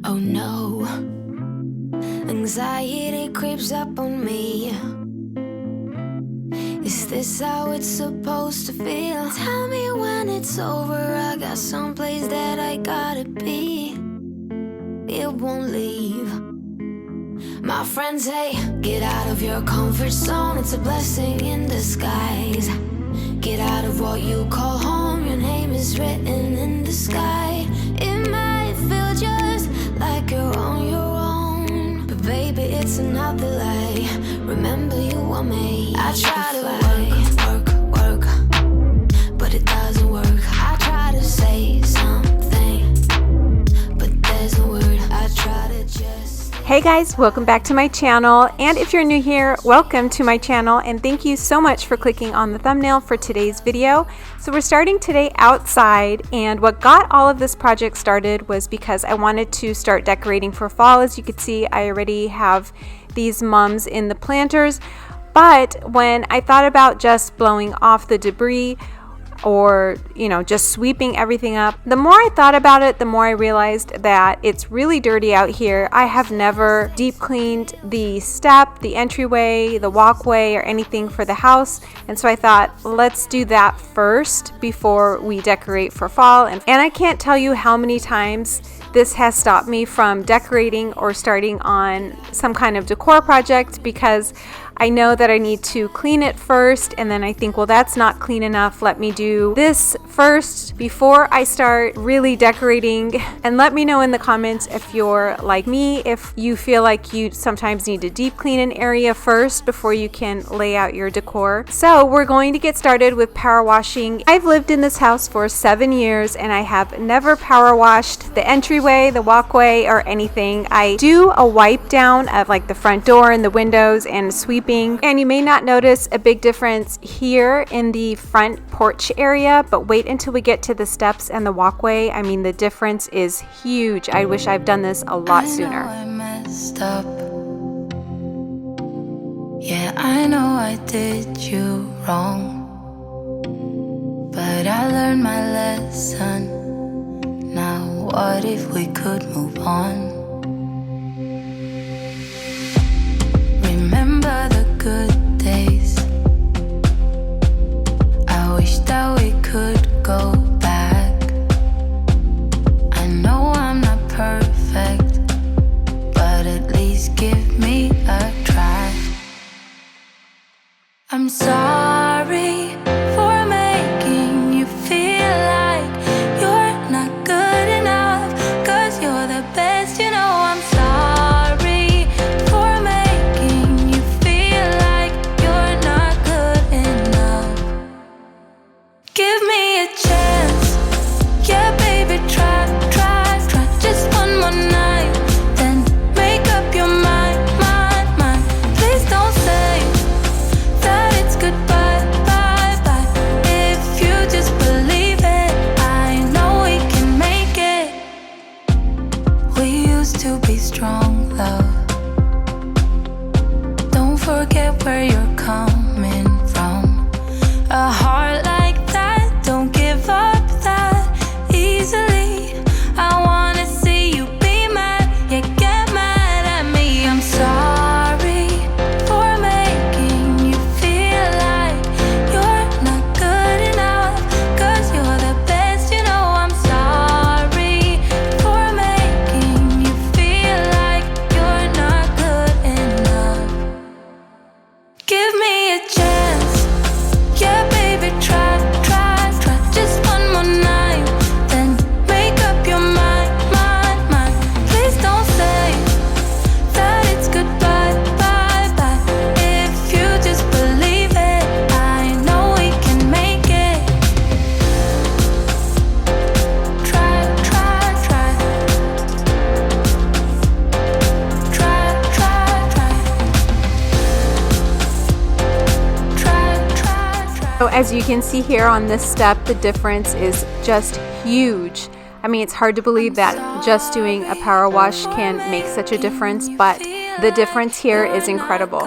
Oh no, anxiety creeps up on me. Is this how it's supposed to feel? Tell me when it's over, I got someplace that I gotta be. It won't leave. My friends say, get out of your comfort zone, it's a blessing in disguise. Get out of what you call home, your name is written in the sky. It might feel just like you're on your own, but baby, it's another lie. Remember you were made. I try to work, but it doesn't work. I try to say something, but there's no word. I try to just... Hey guys, welcome back to my channel, and if you're new here, welcome to my channel, and thank you so much for clicking on the thumbnail for today's video. So we're starting today outside, and what got all of this project started was because I wanted to start decorating for fall. As you can see, I already have these mums in the planters, but when I thought about just blowing off the debris or just sweeping everything up, the more I thought about it, the more I realized that it's really dirty out here. I have never deep cleaned the step, the entryway, the walkway, or anything for the house, and so I thought, let's do that first before we decorate for fall. And I can't tell you how many times this has stopped me from decorating or starting on some kind of decor project, because I know that I need to clean it first, and then I think, well, that's not clean enough. Let me do this first before I start really decorating. And let me know in the comments if you're like me, if you feel like you sometimes need to deep clean an area first before you can lay out your decor. So we're going to get started with power washing. I've lived in this house for 7 years, and I have never power washed the entryway, the walkway, or anything. I do a wipe down of like the front door and the windows and sweep. And you may not notice a big difference here in the front porch area, but wait until we get to the steps and the walkway. I mean, the difference is huge. I wish I've done this a lot sooner. I messed up. Yeah, I know I did you wrong, but I learned my lesson. Now what if we could move on? Remember the good days. I wish that we could go back. I know I'm not perfect, but at least give me a try. I'm sorry for making you feel like you're not good enough, 'cause you're the best, you know. I'm sorry for making you feel like you're not good enough. Give me a chance, yeah baby, try, just one more night, then make up your mind. Please don't say that it's goodbye, bye. If you just believe it, I know we can make it. We used to be strong, love. Don't forget where you're coming from. A heart like that don't give up that easily. I wanna see you be mad, yeah, get mad at me. I'm sorry for making you feel like you're not good enough, 'cause you're the best, you know. I'm sorry for making you feel like you're not good enough. Give me a chance, yeah baby, try, just one more night, then make up your mind. Please don't say that it's goodbye, bye. If you just believe it, I know we can make it. Try, So as you can see here on this step, the difference is just huge. I mean, it's hard to believe that just doing a power wash can make such a difference, but the difference here is incredible.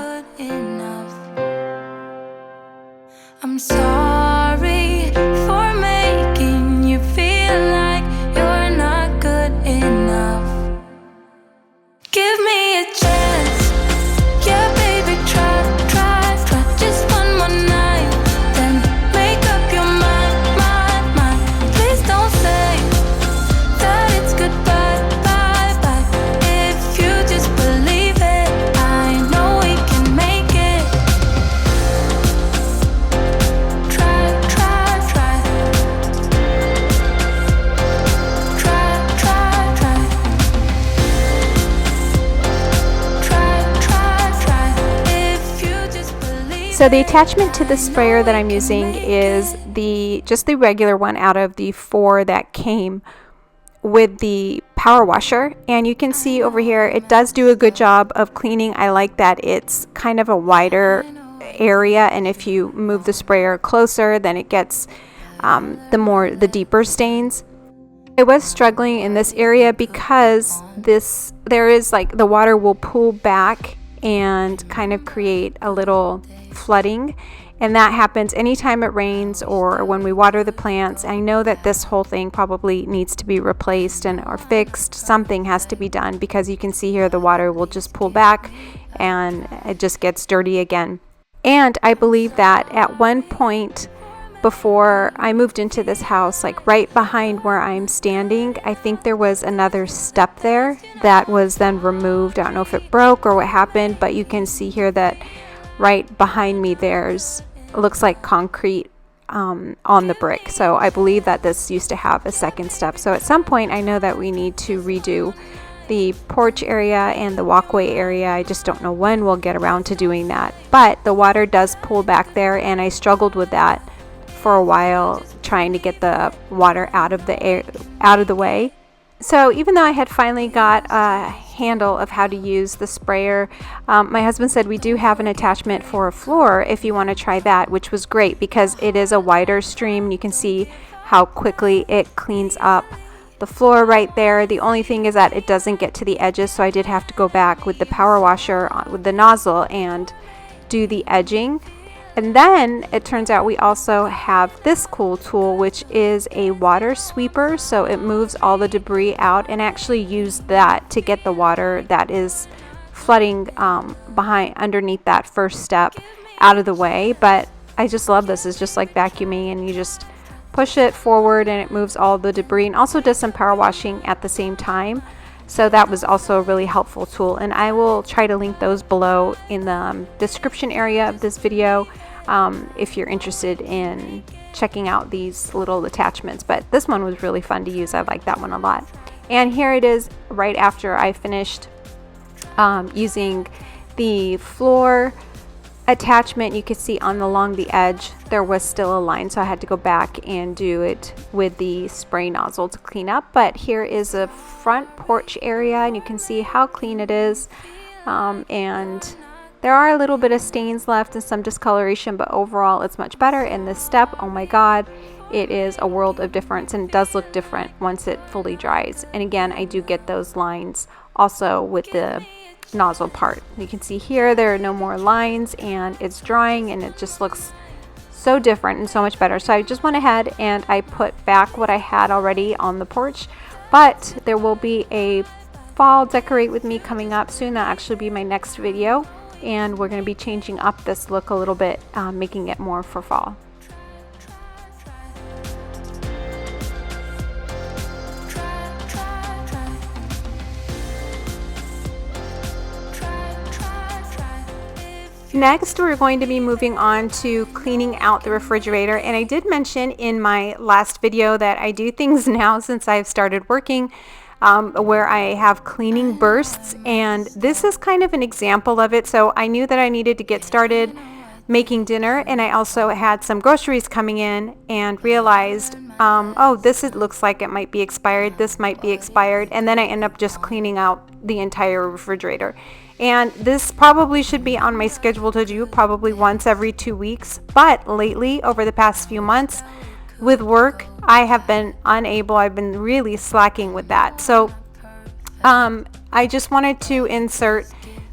I'm sorry for making you feel like you're not good enough. So the attachment to the sprayer that I'm using is just the regular one out of the 4 that came with the power washer, and you can see over here it does do a good job of cleaning. I like that it's kind of a wider area, and if you move the sprayer closer, then it gets the deeper stains. I was struggling in this area because there is like the water will pool back and kind of create a little flooding, and that happens anytime it rains or when we water the plants. I know that this whole thing probably needs to be replaced or fixed. Something has to be done, because you can see here the water will just pull back and it just gets dirty again. And I believe that at one point before I moved into this house, like right behind where I'm standing, I think there was another step there that was then removed. I don't know if it broke or what happened, but you can see here that right behind me looks like concrete on the brick. So I believe that this used to have a second step. So at some point I know that we need to redo the porch area and the walkway area. I just don't know when we'll get around to doing that. But the water does pool back there, and I struggled with that for a while, trying to get the water out of the way. So even though I had finally got a handle of how to use the sprayer, my husband said we do have an attachment for a floor if you want to try that, which was great because it is a wider stream. You can see how quickly it cleans up the floor right there. The only thing is that it doesn't get to the edges, so I did have to go back with the power washer with the nozzle and do the edging. And then it turns out we also have this cool tool, which is a water sweeper. So it moves all the debris out, and actually use that to get the water that is flooding underneath that first step out of the way. But I just love this. It's just like vacuuming, and you just push it forward and it moves all the debris, and also does some power washing at the same time. So that was also a really helpful tool, and I will try to link those below in the description area of this video if you're interested in checking out these little attachments. But this one was really fun to use. I like that one a lot. And here it is right after I finished using the floor attachment. You could see along the edge there was still a line, so I had to go back and do it with the spray nozzle to clean up. But here is a front porch area, and you can see how clean it is, and there are a little bit of stains left and some discoloration, but overall it's much better. And this step, oh my god, it is a world of difference, and it does look different once it fully dries. And again, I do get those lines also with the nozzle part. You can see here there are no more lines, and it's drying, and it just looks so different and so much better. So I just went ahead and I put back what I had already on the porch, but there will be a fall decorate with me coming up soon. That'll actually be my next video, and we're going to be changing up this look a little bit, making it more for fall. Next, we're going to be moving on to cleaning out the refrigerator. And I did mention in my last video that I do things now since I've started working where I have cleaning bursts, and this is kind of an example of it. So I knew that I needed to get started making dinner, and I also had some groceries coming in and realized, oh, it looks like it might be expired. This might be expired. And then I end up just cleaning out the entire refrigerator. And this probably should be on my schedule to do probably once every 2 weeks. But lately, over the past few months with work, I have been unable. I've been really slacking with that. So I just wanted to insert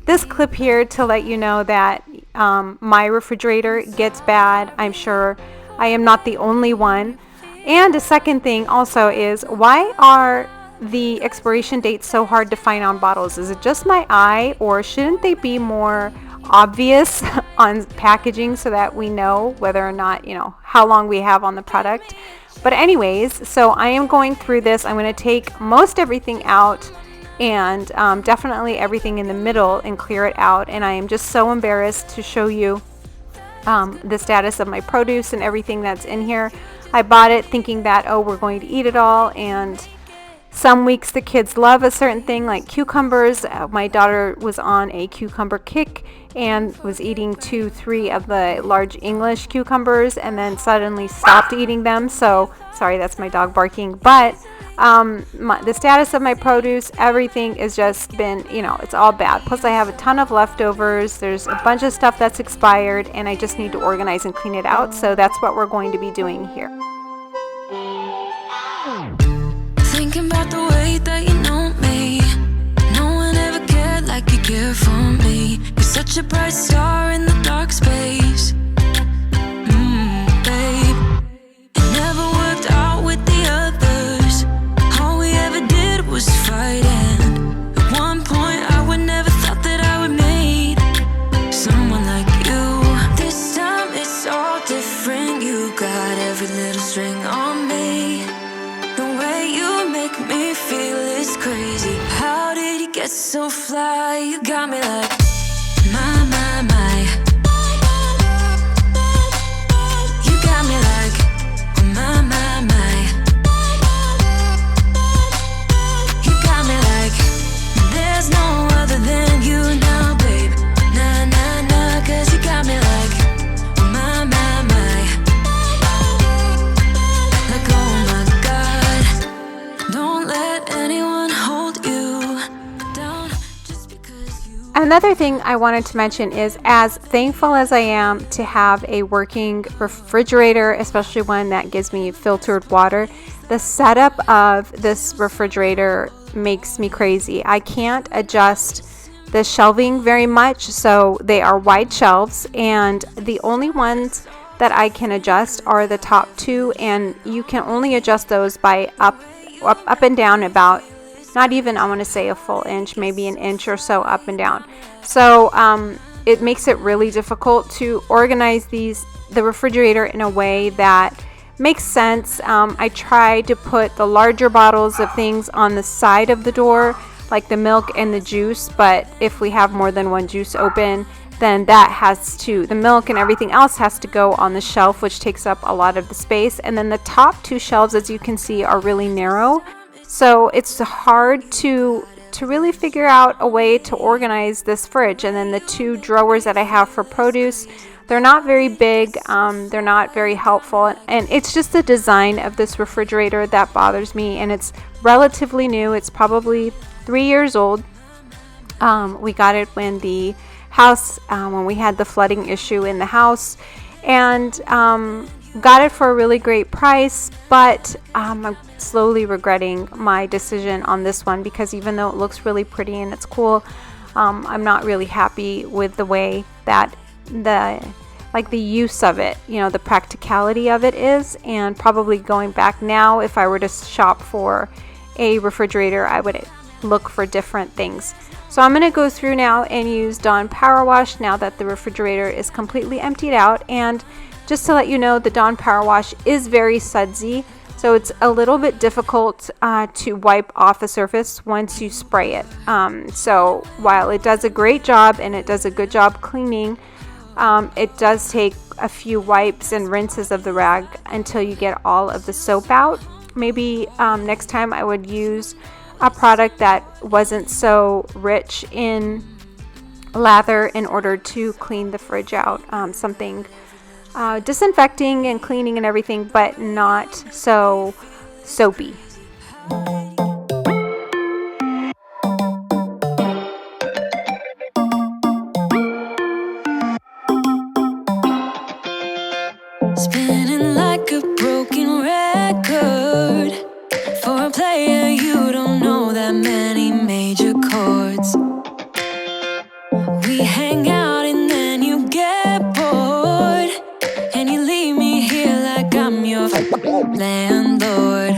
this clip here to let you know that my refrigerator gets bad. I'm sure I am not the only one. And a second thing also is, why are the expiration dates so hard to find on bottles? Is it just my eye, or shouldn't they be more obvious on packaging so that we know whether or not, how long we have on the product? But anyways, so I am going through this. I'm going to take most everything out, and definitely everything in the middle, and clear it out. And I am just so embarrassed to show you the status of my produce and everything that's in here. I bought it thinking that, oh, we're going to eat it all, and Some weeks the kids love a certain thing like cucumbers. My daughter was on a cucumber kick and was eating 2-3 of the large English cucumbers and then suddenly stopped eating them. So sorry, that's my dog barking. But the status of my produce, everything has just been, it's all bad. Plus I have a ton of leftovers. There's a bunch of stuff that's expired and I just need to organize and clean it out. So that's what we're going to be doing here. Thinking about the way that you know me. No one ever cared like you care for me. You're such a bright star in the dark space. Babe, it never worked out with the others. All we ever did was fight, and at one point I would never thought that I would meet someone like you. This time it's all different. You got every little string on me. The way you make me feel is crazy. How did you get so fly? You got me like my, my, my. You got me like my, my, my. You got me like there's no other than you now, babe. Nah, nah, nah, 'cause you got me like my, my, my. Like oh my God, don't let anyone hold you down just because you. Another thing I wanted to mention is, as thankful as I am to have a working refrigerator, especially one that gives me filtered water, the setup of this refrigerator makes me crazy. I can't adjust the shelving very much, so they are wide shelves, and the only ones that I can adjust are the top two, and you can only adjust those by up and down about, not even, I want to say a full inch, maybe an inch or so up and down. So it makes it really difficult to organize the refrigerator in a way that makes sense. I try to put the larger bottles of things on the side of the door, like the milk and the juice, but if we have more than one juice open, then the milk and everything else has to go on the shelf, which takes up a lot of the space. And then the top two shelves, as you can see, are really narrow. So it's hard to really figure out a way to organize this fridge. And then the two drawers that I have for produce, they're not very big. They're not very helpful. And it's just the design of this refrigerator that bothers me. And it's relatively new. It's probably 3 years old. We got it when the house, when we had the flooding issue in the house, and got it for a really great price, but I'm slowly regretting my decision on this one, because even though it looks really pretty and it's cool, I'm not really happy with the way that the use of it, the practicality of it is. And probably going back now, if I were to shop for a refrigerator, I would look for different things. So I'm going to go through now and use Dawn Power Wash now that the refrigerator is completely emptied out. And just to let you know, the Dawn Power Wash is very sudsy, so it's a little bit difficult to wipe off a surface once you spray it. So while it does a great job and it does a good job cleaning, it does take a few wipes and rinses of the rag until you get all of the soap out. Maybe next time I would use a product that wasn't so rich in lather in order to clean the fridge out. Something disinfecting and cleaning and everything, but not so soapy. Spinning like a broken record. For a player, you don't know that many major chords. We hang out and then you get bored, and you leave me here like I'm your landlord.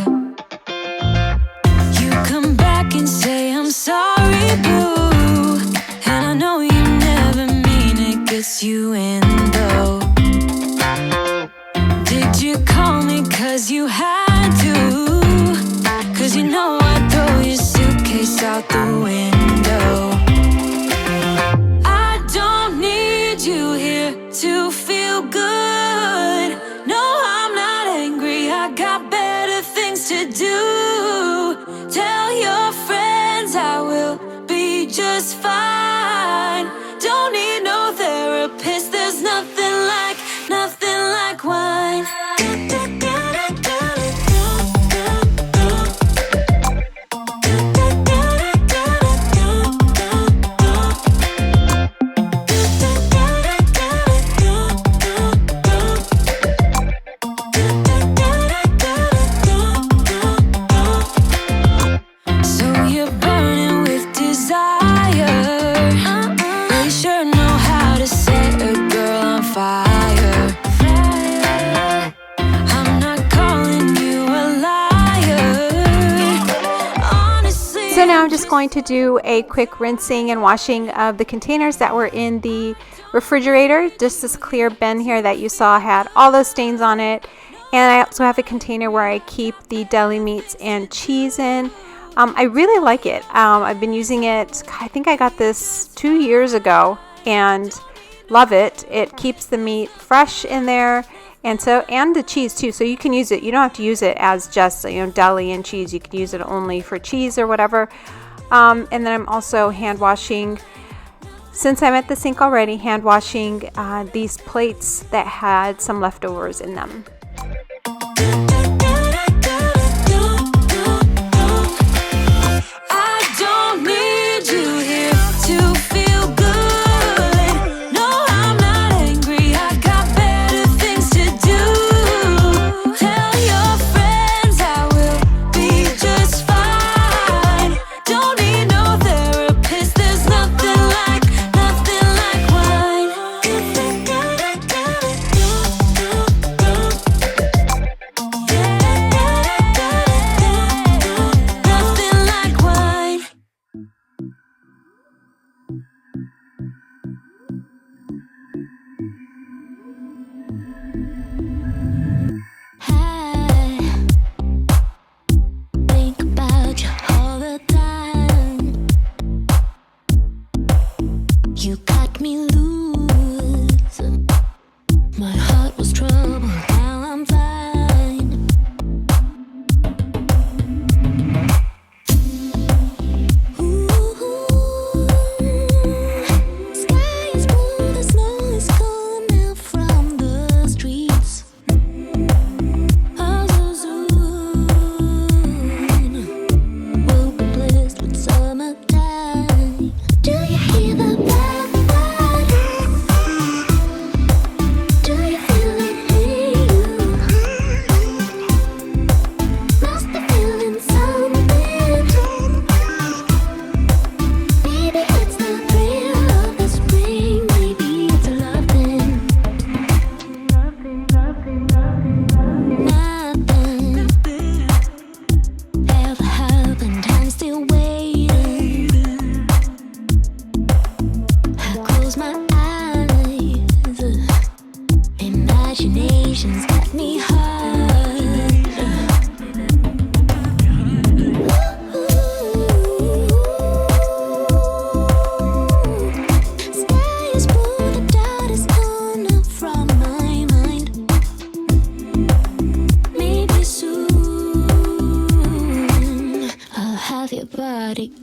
So now I'm just going to do a quick rinsing and washing of the containers that were in the refrigerator. Just this clear bin here that you saw had all those stains on it. And I also have a container where I keep the deli meats and cheese in. I really like it. I've been using it, I think I got this 2 years ago and love it. It keeps the meat fresh in there, and the cheese too. So you can use it. You don't have to use it as just deli and cheese. You can use it only for cheese or whatever. And then I'm also hand washing, since I'm at the sink already, hand washing these plates that had some leftovers in them.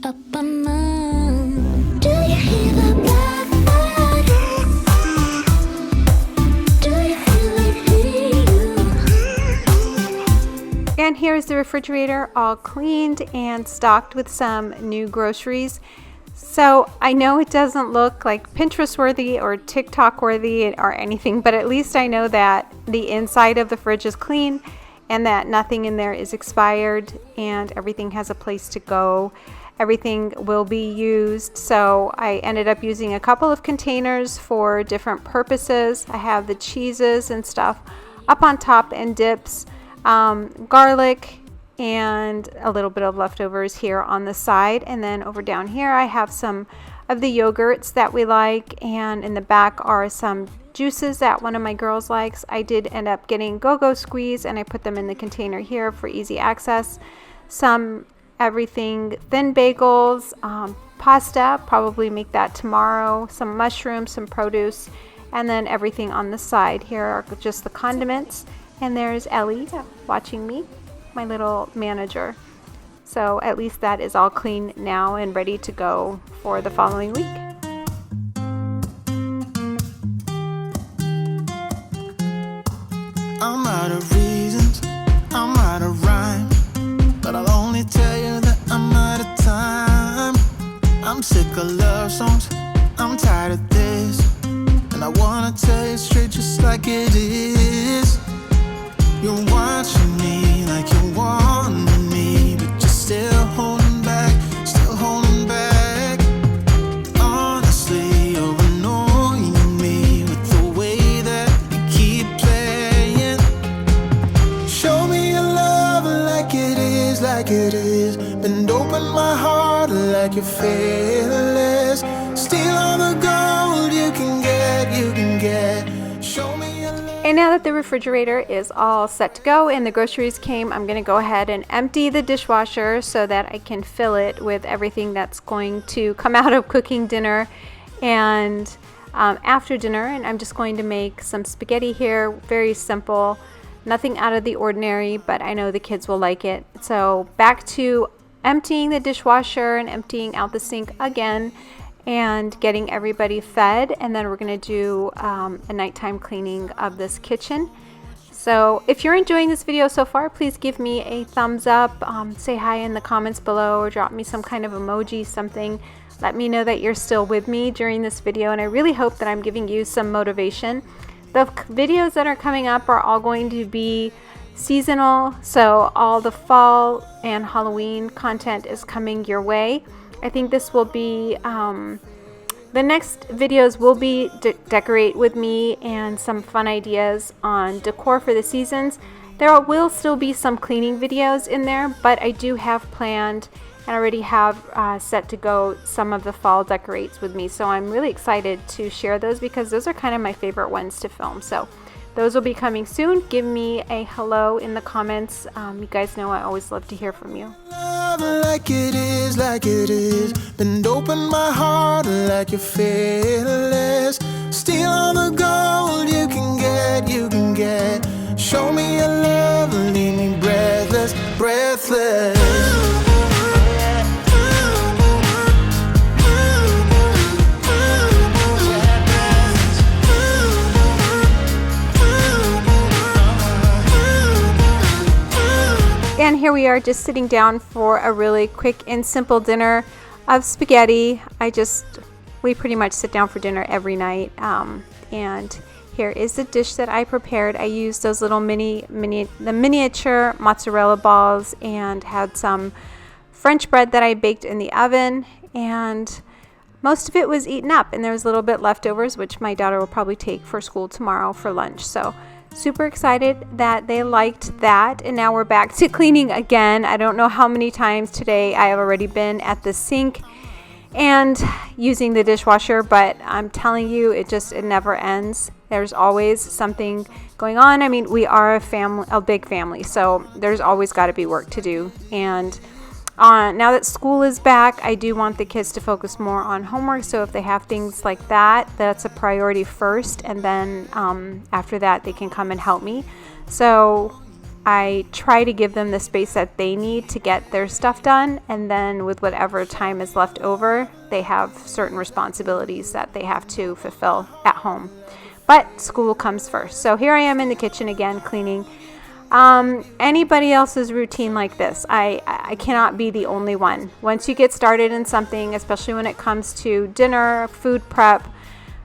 Up and on. Do you hear the blackbird? Do you feel it here? And here's the refrigerator all cleaned and stocked with some new groceries. So I know it doesn't look like Pinterest worthy or TikTok worthy or anything, but at least I know that the inside of the fridge is clean and that nothing in there is expired and everything has a place to go. Everything will be used. So I ended up using a couple of containers for different purposes. I have the cheeses and stuff up on top and dips, garlic, and a little bit of leftovers here on the side. And then over down here I have some of the yogurts that we like, and in the back are some juices that one of my girls likes. I did end up getting Go-Go Squeeze and I put them in the container here for easy access. Some everything thin bagels, pasta, probably make that tomorrow, some mushrooms, some produce, and then everything on the side here are just the condiments. And there's Ellie watching me, my little manager. So at least that is all clean now and ready to go for the following week. I'm out of reasons, I'm out of rhyme, but I'll only tell you that I'm out of time. I'm sick of love songs, I'm tired of this, and I wanna tell you straight just like it is. You're watching me like you're wanting me, but you're still holding back, still holding back. Honestly, you're annoying me with the way that you keep playing. Show me your love like it is, like it is. Bend open my heart heart like you're fearless. Steal all the gold you can get. Show me your love. And now that the refrigerator is all set to go and the groceries came, I'm going to go ahead and empty the dishwasher so that I can fill it with everything that's going to come out of cooking dinner and after dinner. And I'm just going to make some spaghetti here, very simple, nothing out of the ordinary, but I know the kids will like it. So back to emptying the dishwasher and emptying out the sink again and getting everybody fed, and then we're going to do a nighttime cleaning of this kitchen. So if you're enjoying this video so far, please give me a thumbs up, say hi in the comments below, or drop me some kind of emoji, something. Let me know that you're still with me during this video, and I really hope that I'm giving you some motivation. The videos that are coming up are all going to be seasonal, so all the fall and Halloween content is coming your way. I think this will be, the next videos will be decorate with me and some fun ideas on decor for the seasons. There will still be some cleaning videos in there, but I do have planned and already have set to go some of the fall decorates with me. So I'm really excited to share those because those are kind of my favorite ones to film. So those will be coming soon. Give me a hello in the comments. You guys know I always love to hear from you. Love like it is. Bend open my heart like you're fearless. Steal all the gold you can get. Show me your love, leave me breathless. And here we are just sitting down for a really quick and simple dinner of spaghetti. We pretty much sit down for dinner every night. And here is the dish that I prepared. I used those little miniature mozzarella balls and had some French bread that I baked in the oven. And most of it was eaten up, and there was a little bit leftovers, which my daughter will probably take for school tomorrow for lunch. So super excited that they liked that. And now we're back to cleaning again. I don't know how many times today I have already been at the sink and using the dishwasher, but I'm telling you, it never ends. There's always something going on. I mean, we are a big family, so there's always got to be work to do. And now that school is back, I do want the kids to focus more on homework. So if they have things like that, that's a priority first. And then after that, they can come and help me. So I try to give them the space that they need to get their stuff done. And then with whatever time is left over, they have certain responsibilities that they have to fulfill at home. But school comes first. So here I am in the kitchen again, cleaning. Anybody else's routine like this, I cannot be the only one. Once you get started in something, especially when it comes to dinner, food prep,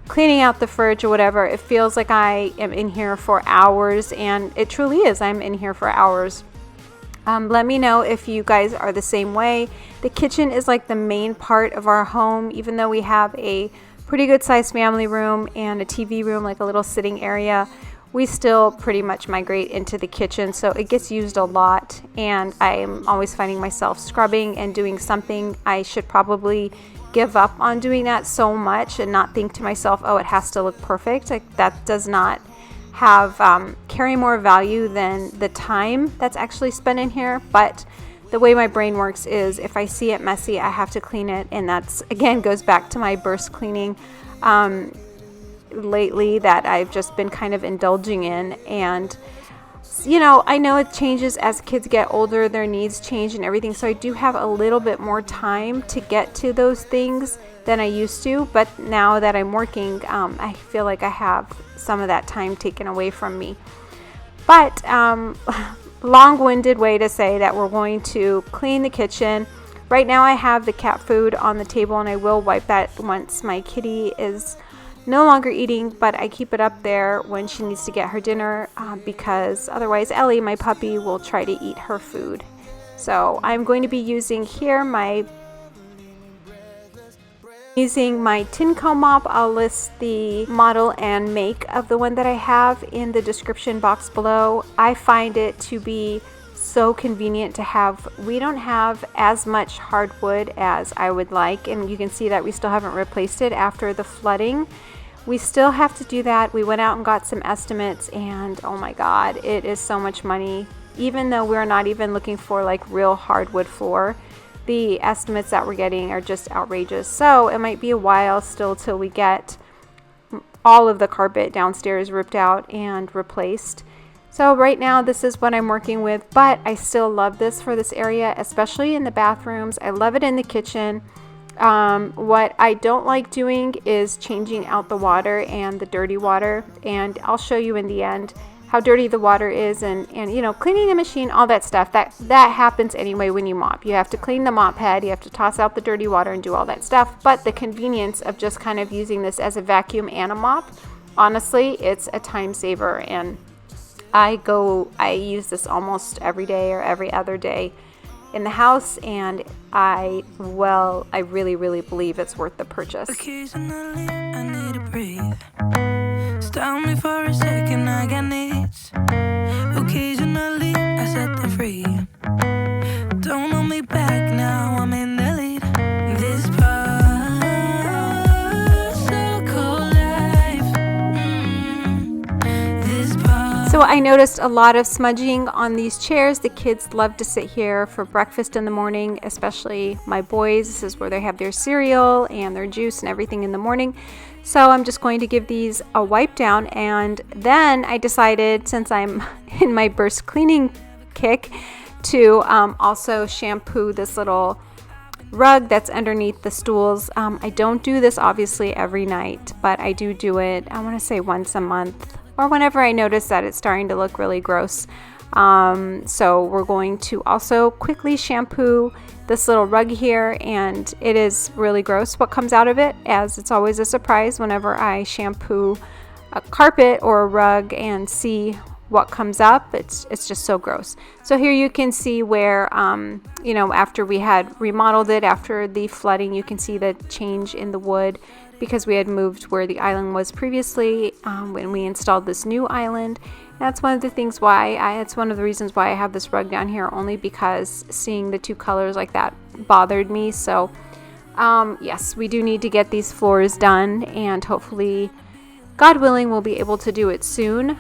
cleaning out the fridge or whatever, it feels like I am in here for hours, and it truly is. I'm in here for hours. Let me know if you guys are the same way. The kitchen is like the main part of our home, even though we have a pretty good sized family room and a TV room, like a little sitting area. We still pretty much migrate into the kitchen, so it gets used a lot, and I'm always finding myself scrubbing and doing something. I should probably give up on doing that so much and not think to myself, oh, it has to look perfect. Like, that does not have carry more value than the time that's actually spent in here. But the way my brain works is if I see it messy, I have to clean it, and that's, again, goes back to my burst cleaning lately that I've just been kind of indulging in. And you know, I know it changes as kids get older, their needs change and everything, so I do have a little bit more time to get to those things than I used to. But now that I'm working, I feel like I have some of that time taken away from me. But long-winded way to say that we're going to clean the kitchen. Right now I have the cat food on the table, and I will wipe that once my kitty is no longer eating, but I keep it up there when she needs to get her dinner because otherwise Ellie, my puppy, will try to eat her food. So I'm going to be using here my Tinco mop. I'll list the model and make of the one that I have in the description box below. I find it to be so convenient to have. We don't have as much hardwood as I would like, and you can see that we still haven't replaced it after the flooding. We still have to do that. We went out and got some estimates, and oh my god, it is so much money. Even though we're not even looking for like real hardwood floor, the estimates that we're getting are just outrageous. So it might be a while still till we get all of the carpet downstairs ripped out and replaced. So right now this is what I'm working with, but I still love this for this area, especially in the bathrooms. I love it in the kitchen. What I don't like doing is changing out the water and the dirty water, and I'll show you in the end how dirty the water is, and you know, cleaning the machine, all that stuff, that happens anyway when you mop. You have to clean the mop head, you have to toss out the dirty water and do all that stuff, but the convenience of just kind of using this as a vacuum and a mop, honestly, it's a time saver. And I use this almost every day or every other day in the house, and I really, really believe it's worth the purchase. Occasionally, I need to breathe. Stop me for a second, I got needs. Occasionally, I set them free. Don't hold me back now, I'm in the lead. This so-called life. So I noticed a lot of smudging on these chairs. The kids love to sit here for breakfast in the morning, especially my boys. This is where they have their cereal and their juice and everything in the morning. So I'm just going to give these a wipe down, and then I decided, since I'm in my burst cleaning kick, to also shampoo this little rug that's underneath the stools. I don't do this obviously every night, but I do it, I want to say once a month, or whenever I notice that it's starting to look really gross. So we're going to also quickly shampoo this little rug here, and it is really gross what comes out of it, as it's always a surprise whenever I shampoo a carpet or a rug and see what comes up. It's just so gross. So here you can see where you know, after we had remodeled it after the flooding, you can see the change in the wood, because we had moved where the island was previously when we installed this new island. That's one of the things why it's one of the reasons why I have this rug down here, only because seeing the two colors like that bothered me. So yes, we do need to get these floors done, and hopefully, God willing, we'll be able to do it soon.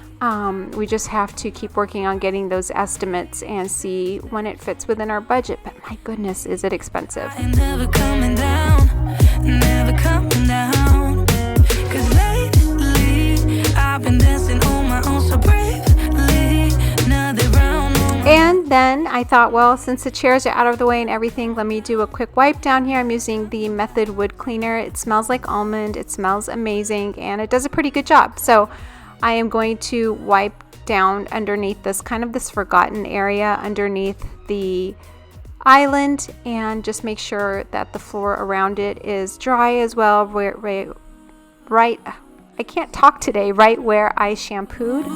We just have to keep working on getting those estimates and see when it fits within our budget. But my goodness, is it expensive. Never coming down, never coming down. 'Cause lately, I've been dancing on my own so bravely. Now they're round on my. And then I thought, well, since the chairs are out of the way and everything, let me do a quick wipe down here. I'm using the Method Wood Cleaner. It smells like almond, it smells amazing, and it does a pretty good job. So I am going to wipe down underneath this forgotten area underneath the island, and just make sure that the floor around it is dry as well. Right, I can't talk today, right where I shampooed.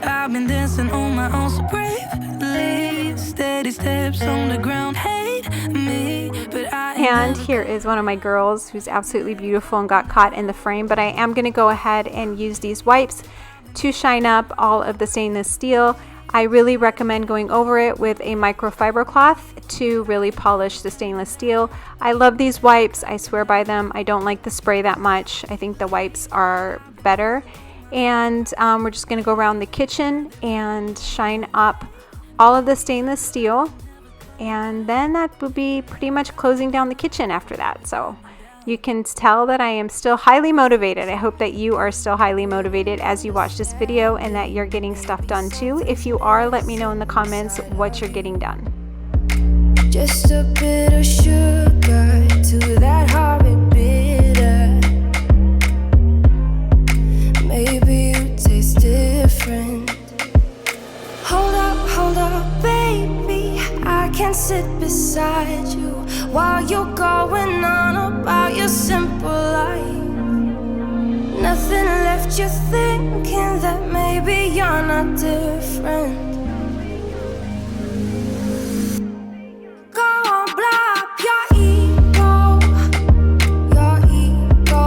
I've been dancing on my own so bravely. Steady steps on the ground, hate me, but And here is one of my girls who's absolutely beautiful and got caught in the frame, but I am going to go ahead and use these wipes to shine up all of the stainless steel. I really recommend going over it with a microfiber cloth to really polish the stainless steel. I love these wipes, I swear by them. I don't like the spray that much. I think the wipes are better. And we're just going to go around the kitchen and shine up all of the stainless steel, and then that will be pretty much closing down the kitchen after that. So you can tell that I am still highly motivated. I hope that you are still highly motivated as you watch this video, and that you're getting stuff done too. If you are, let me know in the comments what you're getting done. just a bit of sugar to that horrid bitter. Maybe you taste different. Hold up, baby, I can't sit beside you while you're going on about your simple life. Nothing left you thinking that maybe you're not different. Go on, blow up your ego, your ego.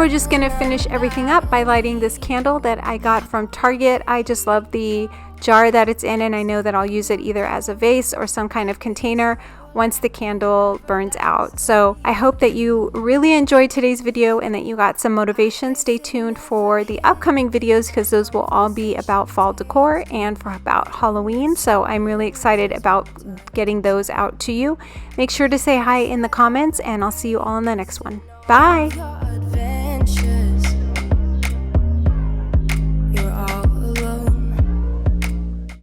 we're just gonna finish everything up by lighting this candle that I got from Target. I just love the jar that it's in, and I know that I'll use it either as a vase or some kind of container once the candle burns out. So I hope that you really enjoyed today's video and that you got some motivation. Stay tuned for the upcoming videos because those will all be about fall decor and for about Halloween. So I'm really excited about getting those out to you. Make sure to say hi in the comments, and I'll see you all in the next one. Bye!